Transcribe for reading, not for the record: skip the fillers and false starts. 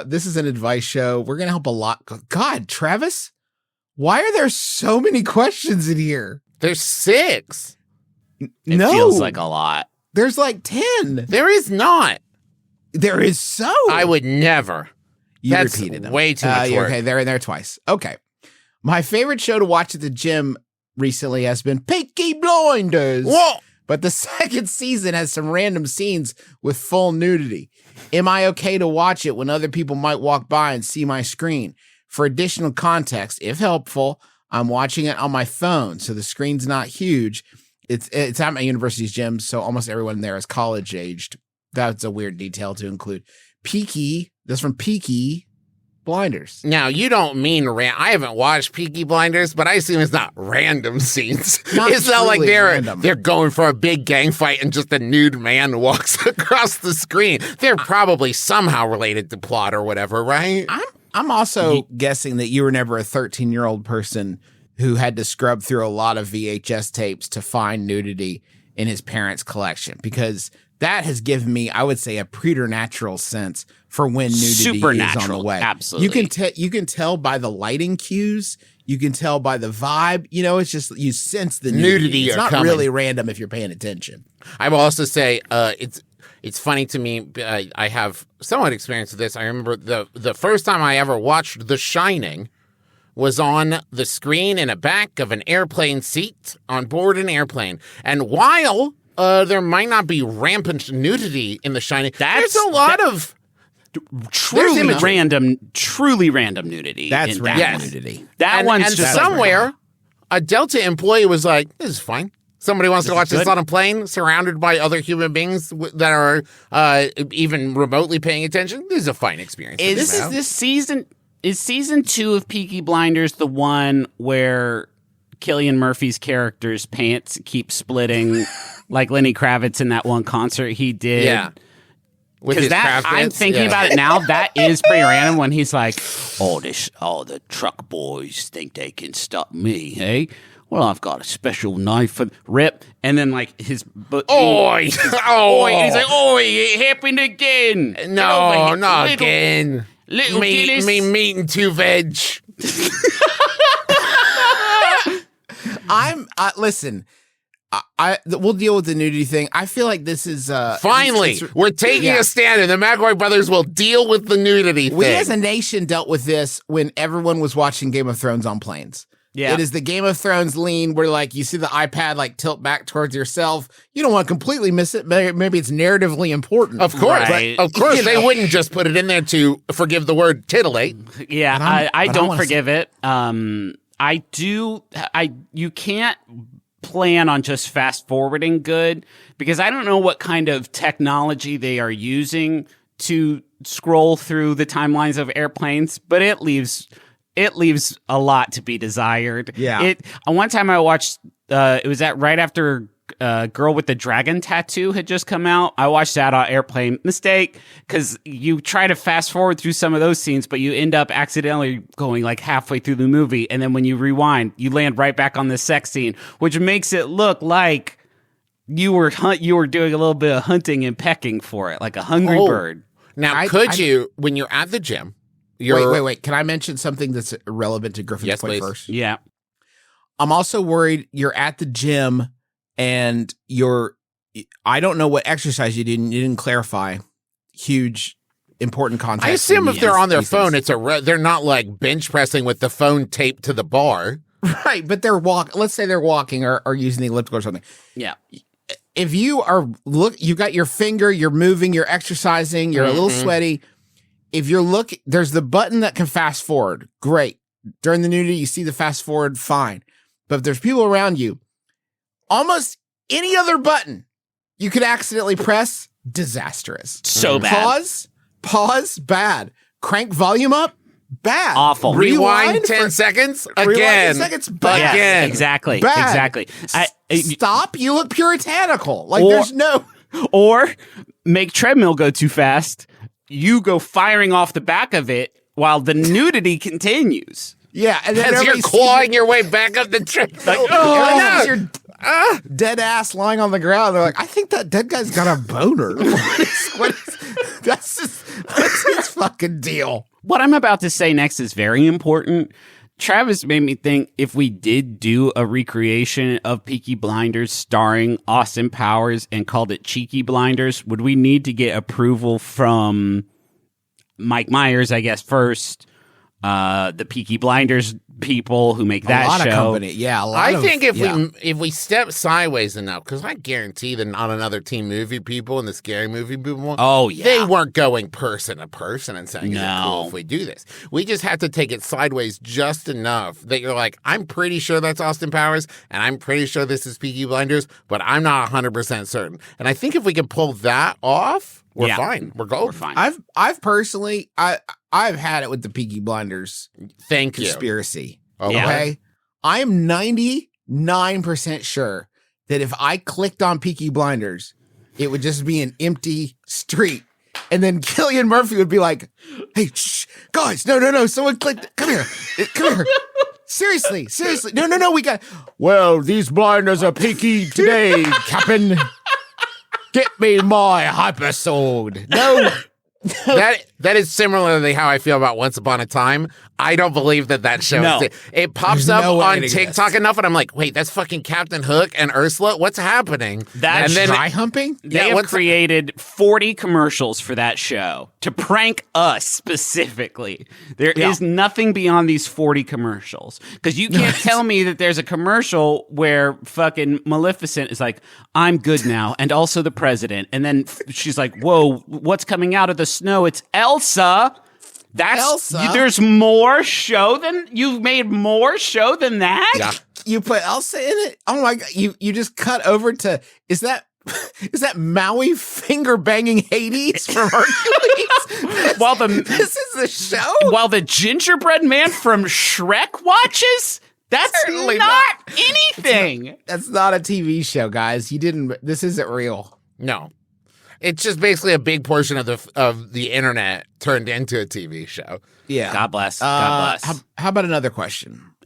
This is an advice show. We're gonna help a lot. God, Travis, why are there so many questions in here? There's 6. It feels like a lot. There's like 10. There is not. There is so. I would never. That's repeated them. way too much work. Okay, they're in there twice. Okay. My favorite show to watch at the gym recently has been Peaky Blinders. Whoa! But the second season has some random scenes with full nudity. Am I okay to watch it when other people might walk by and see my screen? For additional context, if helpful, I'm watching it on my phone, so the screen's not huge. It's at my university's gym, so almost everyone there is college-aged. That's a weird detail to include. Peaky, that's from Peaky Blinders. Now, you don't mean I haven't watched Peaky Blinders, but I assume it's not random scenes. It's not like they're going for a big gang fight and just a nude man walks across the screen. They're probably somehow related to plot or whatever, right? I'm also guessing that you were never a 13-year-old person who had to scrub through a lot of VHS tapes to find nudity in his parents' collection, because that has given me, I would say, a preternatural sense for when nudity is on the way. Absolutely. You can tell by the lighting cues. You can tell by the vibe. You know, it's just you sense the nudity. It's not really random if you're paying attention. I will also say it's funny to me. I have somewhat experience with this. I remember the first time I ever watched The Shining was on the screen in a back of an airplane seat on board an airplane. And while there might not be rampant nudity in The Shining, there's a lot of truly random nudity. That's random nudity. One's just somewhere a Delta employee was like, "This is fine. Somebody wants to watch this on a plane, surrounded by other human beings that are even remotely paying attention. This is a fine experience." Is season 2 of Peaky Blinders the one where Cillian Murphy's character's pants keep splitting like Lenny Kravitz in that one concert he did? Yeah. Because I'm thinking about it now. That is pretty random when he's like, the truck boys think they can stop me, hey? Well, I've got a special knife for Rip. And then like his... Oi! Oi! He's like, oi, it happened again. No, not again. Little Gillis. Meat and 2 veg. Listen, we'll deal with the nudity thing. I feel like this is finally we're taking a stand, and the McElroy brothers will deal with the nudity thing. We as a nation dealt with this when everyone was watching Game of Thrones on planes. Yeah. It is the Game of Thrones lean where like you see the iPad like tilt back towards yourself. You don't want to completely miss it. Maybe it's narratively important. Of course. Right. Of course. They wouldn't just put it in there to forgive the word titillate. Yeah, I don't forgive it. You can't plan on just fast forwarding good, because I don't know what kind of technology they are using to scroll through the timelines of airplanes, but it leaves a lot to be desired. Yeah. One time I watched, it was right after Girl with the Dragon Tattoo had just come out. I watched that on airplane. Mistake, because you try to fast forward through some of those scenes, but you end up accidentally going like halfway through the movie, and then when you rewind, you land right back on the sex scene, which makes it look like you were doing a little bit of hunting and pecking for it, like a hungry bird. Now, you, when you're at the gym... Wait. Can I mention something that's relevant to Griffin's point first? Yeah. I'm also worried you're at the gym and I don't know what exercise you did. You didn't clarify. Huge, important context. I assume if they're on their phone, they're not like bench pressing with the phone taped to the bar. Right, but let's say they're walking or using the elliptical or something. Yeah. If you you got your finger, you're moving, you're exercising, you're a little sweaty. If you're there's the button that can fast forward. Great. During the nudity, you see the fast forward, fine. But if there's people around you, almost any other button you could accidentally press, disastrous. So bad. Pause, bad. Crank volume up, bad. Awful. Rewind 10 seconds, again. Rewind 10 seconds, bad. Again. Exactly. Bad. Exactly. Stop, you look puritanical. Like there's no... Or make treadmill go too fast. You go firing off the back of it while the nudity continues. Yeah, and then you're clawing your way back up the treadmill. Like, your dead ass lying on the ground. They're like, I think that dead guy's got a boner. That's fucking deal. What I'm about to say next is very important. Travis made me think if we did do a recreation of Peaky Blinders starring Austin Powers and called it Cheeky Blinders, would we need to get approval from Mike Myers, I guess, first, the Peaky Blinders people who make that a lot show? Of company. Yeah, I think if we step sideways enough, because I guarantee that not another teen movie people and the scary movie people, Oh, yeah. they weren't going person to person and saying, "Is it No. cool if we do this?" We just have to take it sideways just enough that you're like, "I'm pretty sure that's Austin Powers, and I'm pretty sure this is Peaky Blinders, but I'm not 100% certain." And I think if we can pull that off, we're fine. We're golden. We're fine. I've personally I've had it with the Peaky Blinders Thank you. conspiracy. Okay. Okay. I am 99% sure that if I clicked on Peaky Blinders, it would just be an empty street. And then Cillian Murphy would be like, "Hey, shh, guys, no, someone clicked. Come here. Seriously. No, we got, well, these blinders are peaky today, Captain. Get me my hyper sword." No. That is similarly how I feel about Once Upon a Time. I don't believe that show. No. It pops There's up no way on it TikTok exists. enough, and I'm like, wait, that's fucking Captain Hook and Ursula. What's happening? That's and then Dry humping? They have created 40 commercials for that show to prank us specifically. There is nothing beyond these 40 commercials. Because you can't tell me that there's a commercial where fucking Maleficent is like, "I'm good now, and also the president." And then she's like, "Whoa, what's coming out of the snow? It's Elsa." That's Elsa? There's more show than you've made more show than that. Yeah. You put Elsa in it? Oh my God. You just cut over to, is that Maui finger banging Hades from Hercules? While the This is the show? while the gingerbread man from Shrek watches. That's Certainly not anything. That's not a TV show, guys. This isn't real. No. It's just basically a big portion of the internet turned into a TV show. Yeah. God bless. God bless. How about another question?